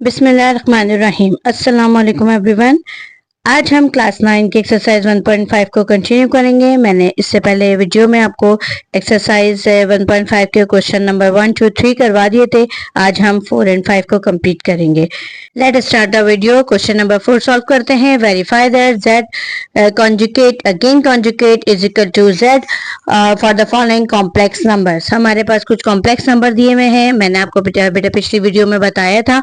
बिस्मिल्लाहिर्रहमानिर्रहीम। अस्सलाम वालेकुम एवरीवन। आज हम क्लास 9 की एक्सरसाइज 1.5 को कंटिन्यू करेंगे। मैंने इससे पहले वीडियो में आपको एक्सरसाइज 1.5 के क्वेश्चन नंबर 1, 2, 3 करवा दिए थे। आज हम 4 एंड 5 को कंप्लीट करेंगे। Let us start the video. Question number 4 solve करते हैं। Verify that z conjugate again conjugate is equal to z for the following complex numbers. हमारे पास कुछ कॉम्प्लेक्स नंबर दिए हुए हैं। मैंने आपको बेटा पिछली वीडियो में बताया था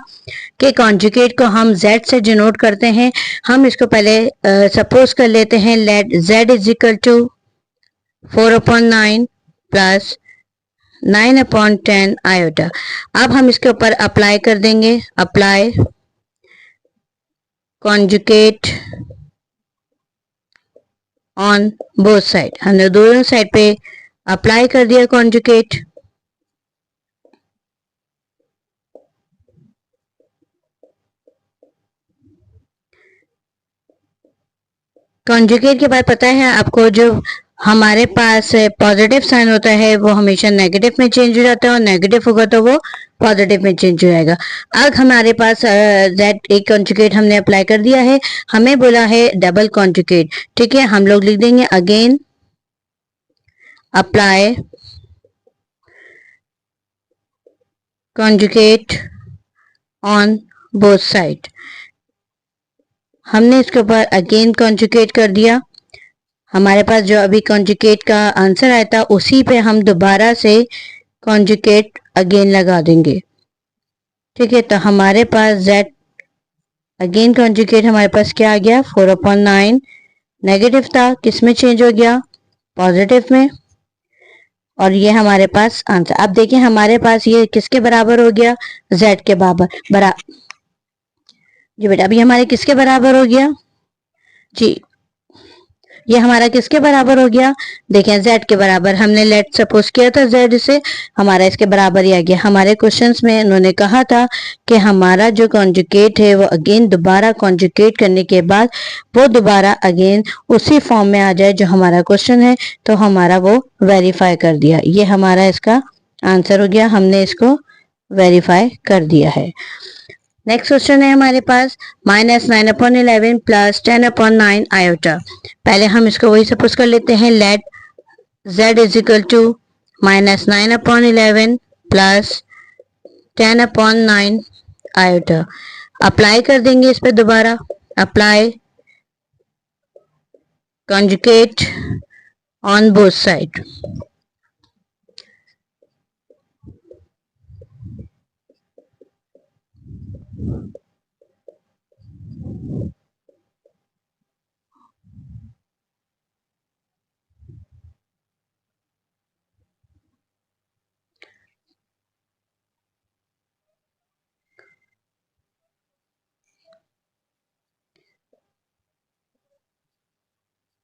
कि कॉन्जुगेट को हम z से डिनोट करते हैं। हम इसको पहले सपोज कर लेते हैं। Let z is equal to 4/9 plus 9/10 iota. अब हम इसके ऊपर अप्लाई कर देंगे। Apply conjugate on both side. हमने दोनों साइड पे अप्लाई कर दिया कॉन्जुगेट। कॉन्जुगेट के बाद पता है आपको, जो हमारे पास पॉजिटिव साइन होता है वो हमेशा नेगेटिव में चेंज हो जाता है और नेगेटिव होगा तो वो पॉजिटिव में चेंज हो जाएगा। अब हमारे पास जेड एक कॉन्जुगेट हमने अप्लाई कर दिया है। हमें बोला है डबल कॉन्जुगेट। ठीक है, हम लोग लिख देंगे again apply conjugate on both side. हमने इसके ऊपर अगेन कॉन्जुगेट कर दिया। हमारे पास जो अभी कॉन्जुगेट का आंसर आया था उसी पे हम दोबारा से कॉन्जुगेट अगेन लगा देंगे। ठीक है, तो हमारे पास z अगेन कॉन्जुगेट हमारे पास क्या आ गया 4/9। नेगेटिव था, किस में चेंज हो गया पॉजिटिव में। और ये हमारे पास आंसर। अब देखिए हमारे पास ये किसके बराबर हो गया z के बराबर जी बेटा, अभी हमारे किसके बराबर हो गया जी, ये हमारा किसके बराबर हो गया देखें z के बराबर। हमने लेट सपोज किया था z से, हमारा इसके बराबर ही आ गया। हमारे क्वेश्चंस में उन्होंने कहा था कि हमारा जो कॉन्जुगेट है वो अगेन दोबारा कॉन्जुगेट करने के बाद वो दोबारा अगेन उसी फॉर्म में आ जाए जो हमारा क्वेश्चन है, तो हमारा वो वेरीफाई कर दिया। ये हमारा इसका आंसर हो गया, हमने इसको वेरीफाई कर दिया है। नेक्स्ट क्वेश्चन है हमारे पास -9/11 प्लस 10/9 आयोटा। पहले हम इसको वही सपोज कर लेते हैं। Let z is equal to -9/11 plus 10/9 iota. Apply कर देंगे इस पे दोबारा। Apply conjugate on both side.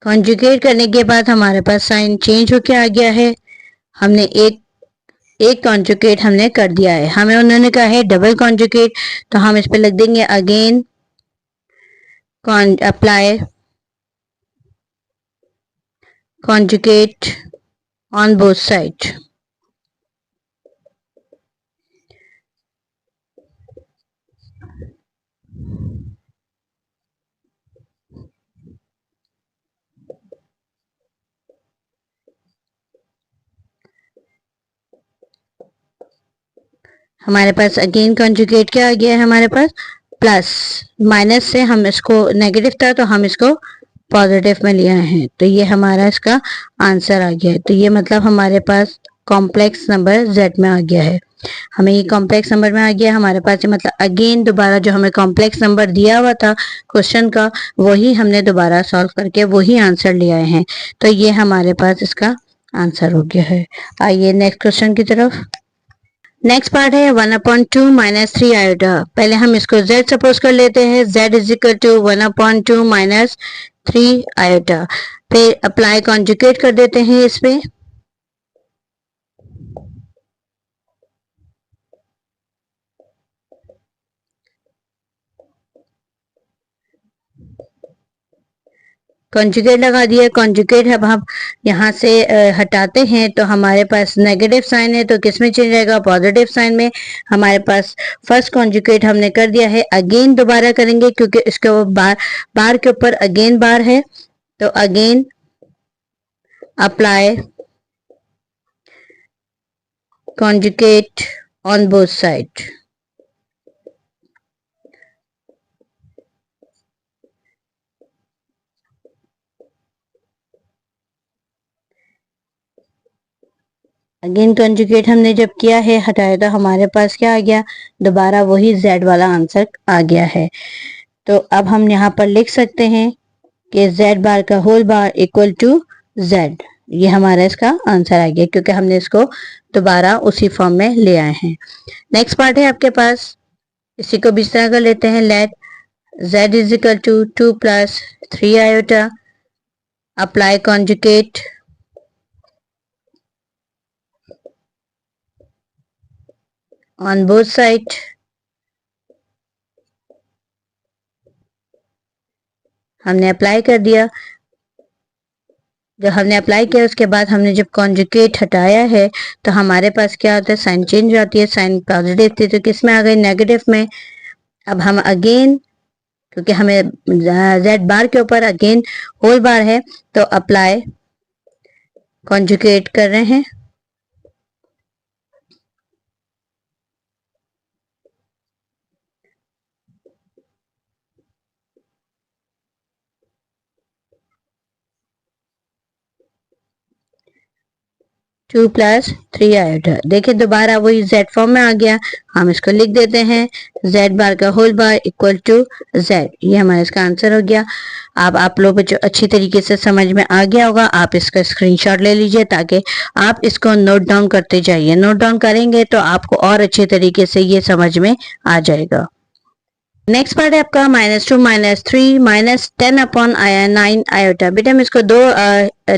Conjugate करने के बाद हमारे पास साइन चेंज होके आ गया है। हमने एक कॉन्जुगेट हमने कर दिया है। हमें उन्होंने कहा है डबल कॉन्जुगेट, तो हम इस पे लिख देंगे again apply conjugate on both sides। हमारे पास अगेन कॉन्जुगेट क्या आ गया है हमारे पास प्लस। माइनस से हम इसको नेगेटिव था तो हम इसको पॉजिटिव में लिया है, तो ये हमारा इसका आंसर आ गया है। तो ये मतलब हमारे पास कॉम्प्लेक्स नंबर z में आ गया है। हमें ये कॉम्प्लेक्स नंबर में आ गया हमारे पास। मतलब अगेन दोबारा जो हमें कॉम्प्लेक्स नंबर दिया हुआ था क्वेश्चन का, वही हमने दोबारा सॉल्व करके वही आंसर ले आए हैं। तो ये हमारे पास इसका आंसर हो गया है। आइए नेक्स्ट क्वेश्चन की तरफ। नेक्स्ट पार्ट है 1/2 माइनस 3 आयोटा। पहले हम इसको z सपोज कर लेते हैं। z is equal to 1/2 minus 3 iota. फिर अप्लाई कॉन्जुगेट कर देते हैं इस पे। कॉन्जुगेट लगा दिया। कॉन्जुगेट अब हम यहाँ से हटाते हैं तो हमारे पास नेगेटिव साइन है, तो किस में चेंज आएगा? पॉजिटिव साइन में। हमारे पास फर्स्ट कॉन्जुगेट हमने कर दिया है, अगेन दोबारा करेंगे क्योंकि इसके बार के ऊपर अगेन बार है, तो again apply conjugate on both side. Again conjugate हमने जब किया है, हटाया, तो हमारे पास क्या आ गया? दोबारा वही z वाला आंसर आ गया है। तो अब हम यहाँ पर लिख सकते हैं कि z बार का whole bar equal to z। ये हमारा इसका आंसर आ गया क्योंकि हमने इसको दोबारा उसी फॉर्म में ले आए हैं। नेक्स्ट पार्ट है आपके पास, इसी को भी इस तरह कर लेते हैं। Let z is equal to 2 plus 3 iota, apply conjugate on both side। हमने अप्लाई कर दिया। जब हमने अप्लाई किया उसके बाद हमने जब कॉन्जुगेट हटाया है तो हमारे पास क्या होता है? साइन चेंज हो जाती है। साइन पॉजिटिव थी तो किस में आ गई? नेगेटिव में। अब हम अगेन, क्योंकि हमें z बार के ऊपर अगेन होल बार है, तो अप्लाई कॉन्जुगेट कर रहे हैं। 2 प्लस 3 आयोटा। देखिए दोबारा वही z फॉर्म में आ गया। हम इसको लिख देते हैं, z बार का whole bar equal to z। ये हमारा इसका आंसर हो गया। अब आप लोग जो अच्छी तरीके से समझ में आ गया होगा, आप इसका स्क्रीनशॉट ले लीजिए ताकि आप इसको नोट डाउन करते जाइए। नोट डाउन करेंगे तो आपको और अच्छे तरीके से ये समझ में आ जाएगा। नेक्स्ट पार्ट है आपका -2 -3 -10 अपॉन 9 आयोटा। बेटा मैं इसको दो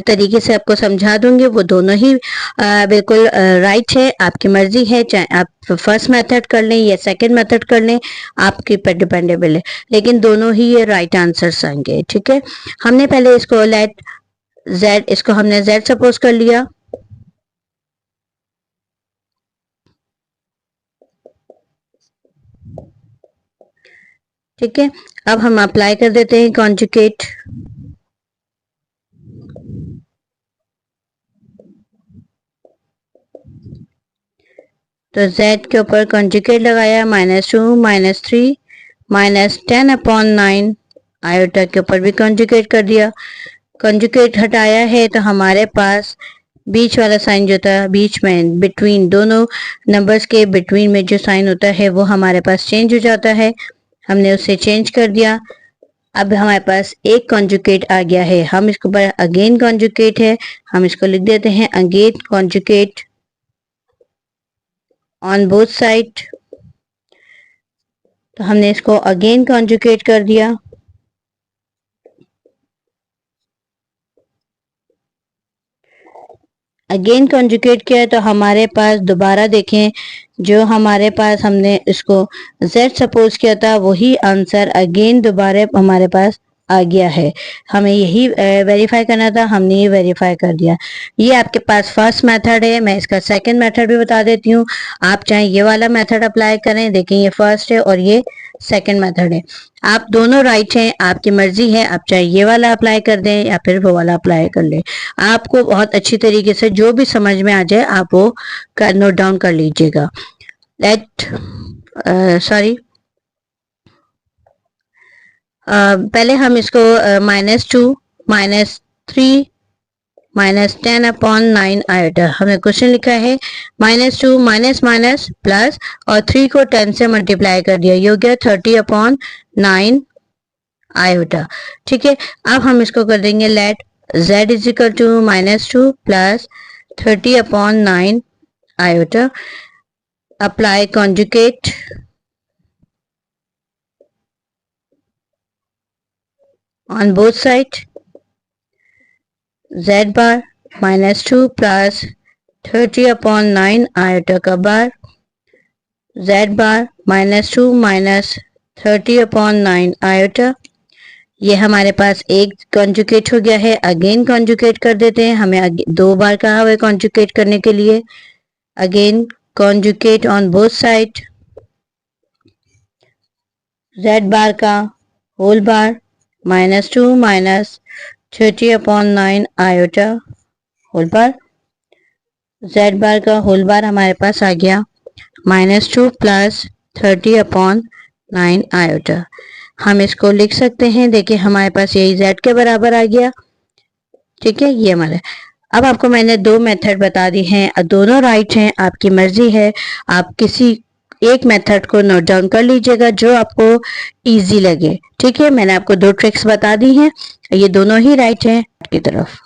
तरीके से आपको समझा दूंगी, वो दोनों ही बिल्कुल राइट है। आपकी मर्जी है, चाहे आप फर्स्ट मेथड कर लें या सेकंड मेथड कर लें, आपके पर डिपेंडेबल है, लेकिन दोनों ही ये राइट आंसर्स आएंगे। ठीक है, हमने पहले इसको लेट z, इसको हमने z सपोज कर लिया। ठीक है, अब हम अप्लाई कर देते हैं कॉन्जुगेट। तो z के ऊपर कॉन्जुगेट लगाया, -2 -3 -10 अपॉन 9 आयोटा के ऊपर भी कॉन्जुगेट कर दिया। कॉन्जुगेट हटाया है तो हमारे पास बीच वाला साइन जो था, बीच में बिटवीन दोनों नंबर्स के बिटवीन में जो साइन होता है वो हमारे पास चेंज हो जाता है। हमने उसे चेंज कर दिया। अब हमारे पास एक कॉन्जुगेट आ गया है, हम इसके ऊपर अगेन कॉन्जुगेट है, हम इसको लिख देते हैं again conjugate on both side. तो हमने इसको अगेन कॉन्जुगेट कर दिया। अगेन कॉन्जुगेट किया तो हमारे पास दोबारा देखें, जो हमारे पास हमने इसको z सपोज किया था वही आंसर अगेन दोबारा हमारे पास आ गया है। हमें यही वेरीफाई करना था, हमने ये वेरीफाई कर दिया। ये आपके पास फर्स्ट मेथड है। मैं इसका सेकंड मेथड भी बता देती हूँ, आप चाहे ये वाला मेथड अप्लाई करें। देखें ये फर्स्ट है और ये सेकंड मेथड है, आप दोनों राइट हैं, आपकी मर्जी है, आप चाहे ये वाला अप्लाई कर दें या फिर वो वाला अप्लाई कर लें। आपको बहुत अच्छी तरीके से जो भी समझ में आ जाए आप वो नोट डाउन कर लीजिएगा। लेट सॉरी पहले हम इसको -2 -3 -10 अपॉन 9 आयोटा, हमने क्वेश्चन लिखा है -2 माइनस माइनस प्लस और 3 को 10 से मल्टीप्लाई कर दिया, ये हो गया 30 अपॉन 9 आयोटा। ठीक है, अब हम इसको कर देंगे let z is equal to -2 plus 30 upon 9 iota, apply conjugate on both side। z bar -2 plus 30 upon 9 iota का bar, z bar -2 minus 30 upon 9 iota, ये हमारे पास एक कॉन्जुगेट हो गया है, अगेन कॉन्जुगेट कर देते हैं, हमें 2 बार कहा हुआ है कॉन्जुगेट करने के लिए। Again conjugate on both side, z bar का whole bar -2 -30/9 iota whole bar, z bar का होल बार हमारे पास आ गया -2 + 30/9 आयोटा। हम इसको लिख सकते हैं, देखिए हमारे पास यही z के बराबर आ गया। ठीक है, ये हमारा। अब आपको मैंने 2 मेथड बता दी हैं, दोनों राइट हैं, आपकी मर्जी है, आप किसी एक मेथड को नोट डाउन कर लीजिएगा जो आपको इजी लगे। ठीक है, मैंने आपको 2 ट्रिक्स बता दी हैं, ये दोनों ही राइट हैं की तरफ।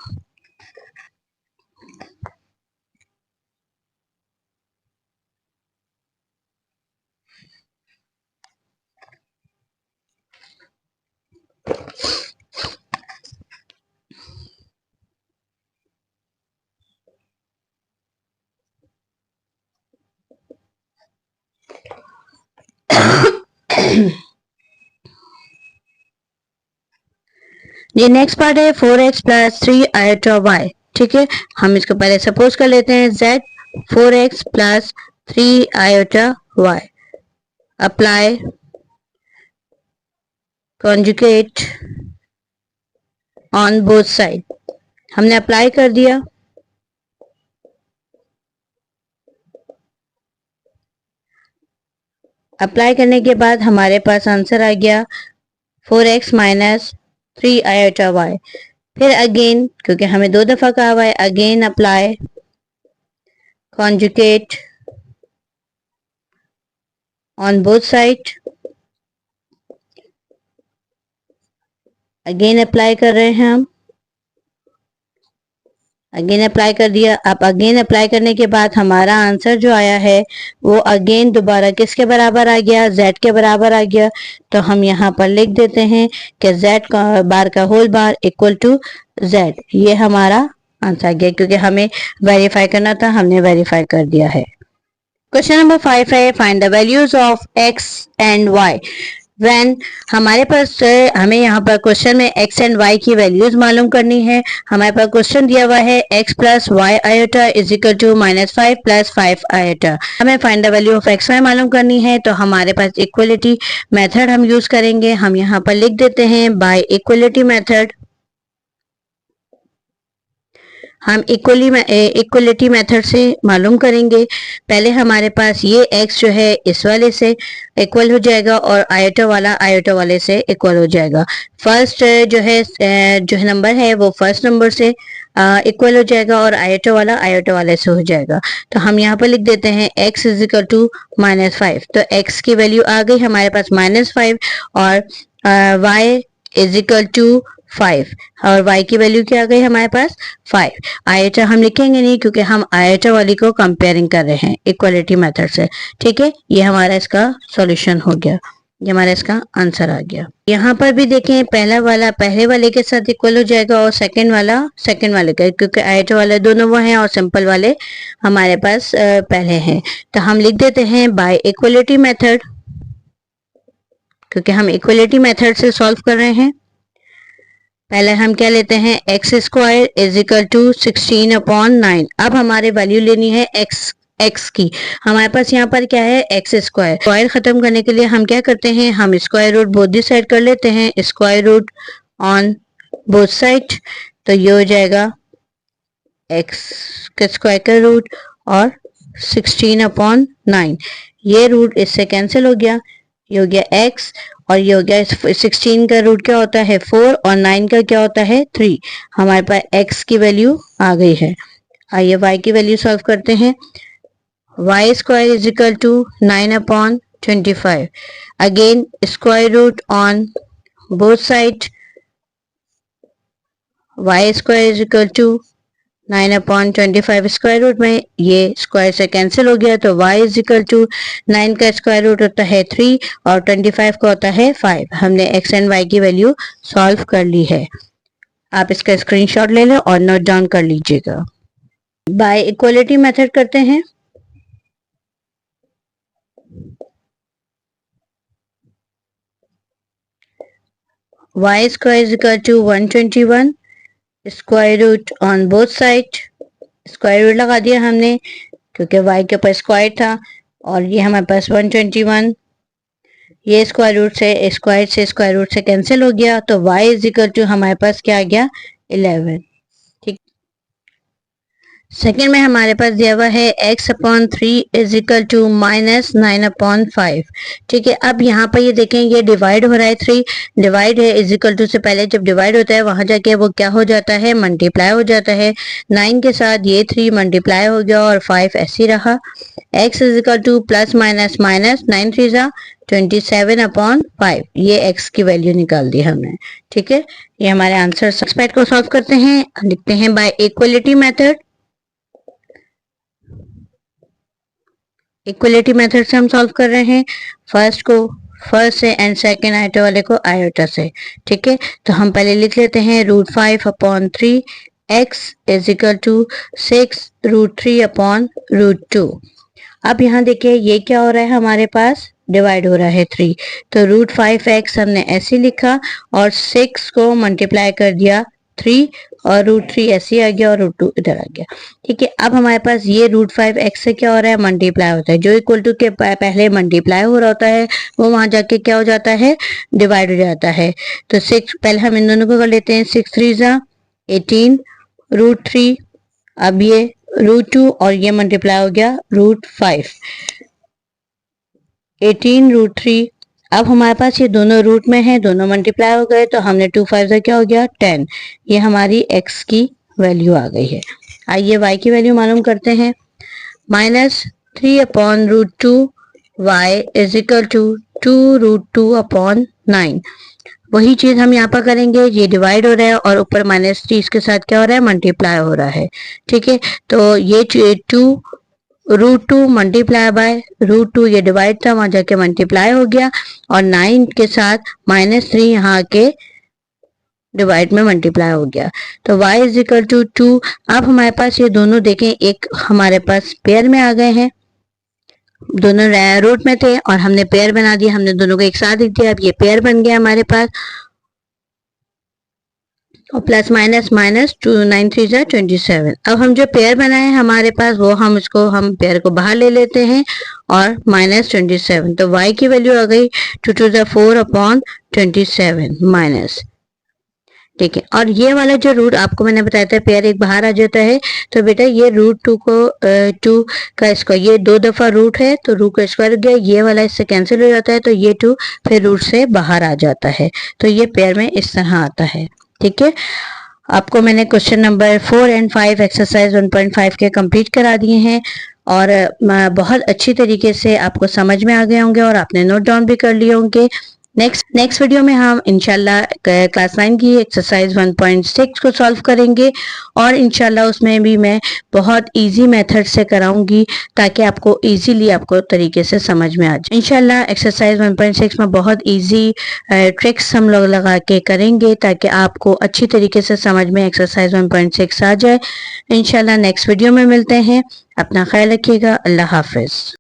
ये नेक्स्ट पार्ट है 4x + 3 आयोटा y। ठीक है, हम इसको पहले सपोज कर लेते हैं z 4x + 3 iota y। Apply conjugate on both side, हमने अप्लाई कर दिया। अप्लाई करने के बाद हमारे पास आंसर आ गया 4x - 3 आयोटा y। फिर अगेन, क्योंकि हमें 2 दफा कहा हुआ है, again apply conjugate on both side, again apply कर रहे हैं हम, अगेन अप्लाई कर दिया। अब अगेन अप्लाई करने के बाद हमारा आंसर जो आया है वो अगेन दोबारा किसके बराबर आ गया, z के बराबर आ गया। तो हम यहाँ पर लिख देते हैं कि z बार का whole bar equal to z। ये हमारा आंसर आ गया, क्योंकि हमें वेरीफाई करना था, हमने वेरीफाई कर दिया है। क्वेश्चन नंबर 5 है, find the values of x and y when. हमारे पास हमें यहाँ पर क्वेश्चन में x एंड y की वैल्यूज मालूम करनी है। हमारे पास क्वेश्चन दिया हुआ है x + y आयोटा = -5 + 5 आयोटा। हमें find the value of x y मालूम करनी है, तो हमारे पास इक्वलिटी मेथड हम यूज करेंगे। हम यहाँ पर लिख देते हैं बाय इक्वलिटी मेथड। हम इक्वलिटी मेथड से मालूम करेंगे। पहले हमारे पास ये x जो है इस वाले से इक्वल हो जाएगा और आयोटा वाले से इक्वल हो जाएगा। फर्स्ट जो है नंबर है वो फर्स्ट नंबर से इक्वल हो जाएगा और आयोटा वाले से हो जाएगा। तो हम यहाँ पर लिख देते हैं x = -5। तो x की वैल्यू आ गई हमारे पास -5 और y = 5 और y की वैल्यू क्या आ गई हमारे पास 5। आयोटा हम लिखेंगे नहीं, क्योंकि हम आयोटा वाली को कंपेयरिंग कर रहे हैं इक्वलिटी मेथड से। ठीक है, ये हमारा इसका सॉल्यूशन हो गया, ये हमारा इसका आंसर आ गया। यहाँ पर भी देखें, पहला वाला पहले वाले के साथ इक्वल हो जाएगा और सेकंड वाला सेकंड वाले का, क्योंकि आयोटा वाले दोनों वो हैं और सिंपल वाले हमारे पास पहले हैं। तो हम लिख देते हैं बाय इक्वलिटी मेथड, क्योंकि हम इक्वलिटी मेथड से सॉल्व कर रहे हैं। पहले हम क्या लेते हैं x² = 16/9। अब हमारे वैल्यू लेनी है x की। हमारे पास यहाँ पर क्या है x²। स्क्वायर खत्म करने के लिए हम क्या करते हैं, हम square root both the side कर लेते हैं, square root on both side. तो ये हो जाएगा x के स्क्वायर का रूट और 16/9। ये रूट इससे कैंसिल हो गया, ये हो गया x और ये हो गया 16 का रूट क्या होता है 4 और 9 का क्या होता है 3। हमारे पास x की वैल्यू आ गई है। आइए y की वैल्यू सॉल्व करते हैं। y² = 9/25। Again square root on both side, y² = 9/25। Square root में ये स्क्वायर से कैंसिल हो गया, तो y = 9 का स्क्वायर रूट होता है 3 और 25 का होता है 5। हमने x एंड y की वैल्यू सॉल्व कर ली है। आप इसका स्क्रीनशॉट ले लें और नोट डाउन कर लीजिएगा। बाय इक्वलिटी मेथड करते हैं। y square is equal to 121, square root on both side, square root लगा दिया हमने क्योंकि y के ऊपर स्क्वायर था, और ये हमारे पास 121, ये स्क्वायर रूट से कैंसिल हो गया, तो y इज इक्वल टू हमारे पास क्या आ गया 11। ठीक, सेकेंड में हमारे पास दिया हुआ है x/3 इज इक्वल टू -9/5। ठीक है, अब यहाँ पर ये देखें ये डिवाइड हो रहा है, 3 डिवाइड है, इज इक्वल टू से पहले जब डिवाइड होता है वहां जाके वो क्या हो जाता है, मल्टीप्लाई हो जाता है। 9 के साथ ये 3 मल्टीप्लाई हो गया और 5 ऐसे रहा। x is equal two plus minus minus 9 3 जा 27/5, ये x की वैल्यू निकाल दी हमने। ठीक है, ये हमारे आंसर। एक्सपेक्ट को सॉल्व करते हैं, लिखते हैं bye equality method. Equality method से हम सॉल्व कर रहे हैं, फर्स्ट से एंड सेकेंड आयोटा वाले को आयोटा से। ठीक है, तो हम पहले लिख लेते हैं √5/3 x इज इक्वल टू 6 √3/√2। अब यहाँ देखिए ये क्या हो रहा है, हमारे पास डिवाइड हो रहा है 3, तो √5x हमने ऐसे लिखा और 6 को मल्टीप्लाई कर दिया 3 और √3 ऐसे आ गया और √2 इधर आ गया। ठीक है, अब हमारे पास ये √5x से क्या हो रहा है, मल्टीप्लाई होता है। जो इक्वल टू के पहले मल्टीप्लाई हो रहा होता है वो वहां जाके क्या हो जाता है, डिवाइड हो जाता है। तो 6 पहले हम इन दोनों को कर लेते हैं, 6 3 जा 18 √3, अब ये √2 और ये मल्टीप्लाई हो गया √5, 18 √3। अब हमारे पास ये दोनों रूट में है, दोनों मल्टीप्लाई हो गए, तो हमने 2 5 क्या हो गया 10, ये हमारी x की वैल्यू आ गई है। आइए y की वैल्यू मालूम करते हैं, -3/√2 y इज इक्वल टू 2√2/9। वही चीज हम यहाँ पर करेंगे, ये डिवाइड हो रहा है और ऊपर -3 इसके साथ क्या हो रहा है, मल्टीप्लाई हो रहा है। ठीक है, तो ये 2√2 मल्टीप्लाई बाय √2, ये डिवाइड था वहां जाके मल्टीप्लाई हो गया, और 9 के साथ -3 यहाँ के डिवाइड में मल्टीप्लाई हो गया, तो y इज इक्वल टू 2। अब हमारे पास ये दोनों देखें, एक हमारे पास पेयर में आ गए हैं, दोनों रूट में थे और हमने पेयर बना दिया, हमने दोनों को एक साथ लिख दिया, अब ये पेयर बन गया हमारे पास, और प्लस माइनस माइनस 2 9 3 जा 27। अब हम जो पेयर बनाए हैं हमारे पास वो हम पेयर को बाहर ले लेते हैं और -27, तो y की वैल्यू आ गई 2 2 जा 4/27 माइनस। ठीक है, और ये वाला जो रूट आपको मैंने बताया था पेयर एक बाहर आ जाता है, तो बेटा ये √2 को 2 का स्क्वायर, ये 2 दफा रूट है तो रूट का स्क्वायर हो गया, ये वाला इससे कैंसिल हो जाता है, तो ये 2 फिर रूट से बाहर आ जाता है, तो ये पेयर में इस तरह आता है। ठीक है, आपको मैंने क्वेश्चन नंबर 4 एंड 5 एक्सरसाइज 1.5 के कंप्लीट करा दिए हैं, और बहुत अच्छी तरीके से आपको समझ में आ गए होंगे और आपने नोट डाउन भी कर लिए होंगे। नेक्स्ट वीडियो में हम इंशाल्लाह क्लास 9 की एक्सरसाइज 1.6 को सॉल्व करेंगे, और इंशाल्लाह उसमें भी मैं बहुत इजी मेथड से कराऊंगी ताकि आपको इजीली आपको तरीके से समझ में आ जाए। इंशाल्लाह एक्सरसाइज 1.6 में बहुत इजी ट्रिक्स हम लोग लगा के करेंगे ताकि आपको अच्छी तरीके से समझ में एक्सरसाइज 1.6 आ जाए। इंशाल्लाह नेक्स्ट वीडियो में मिलते हैं, अपना ख्याल रखिएगा, अल्लाह हाफिज।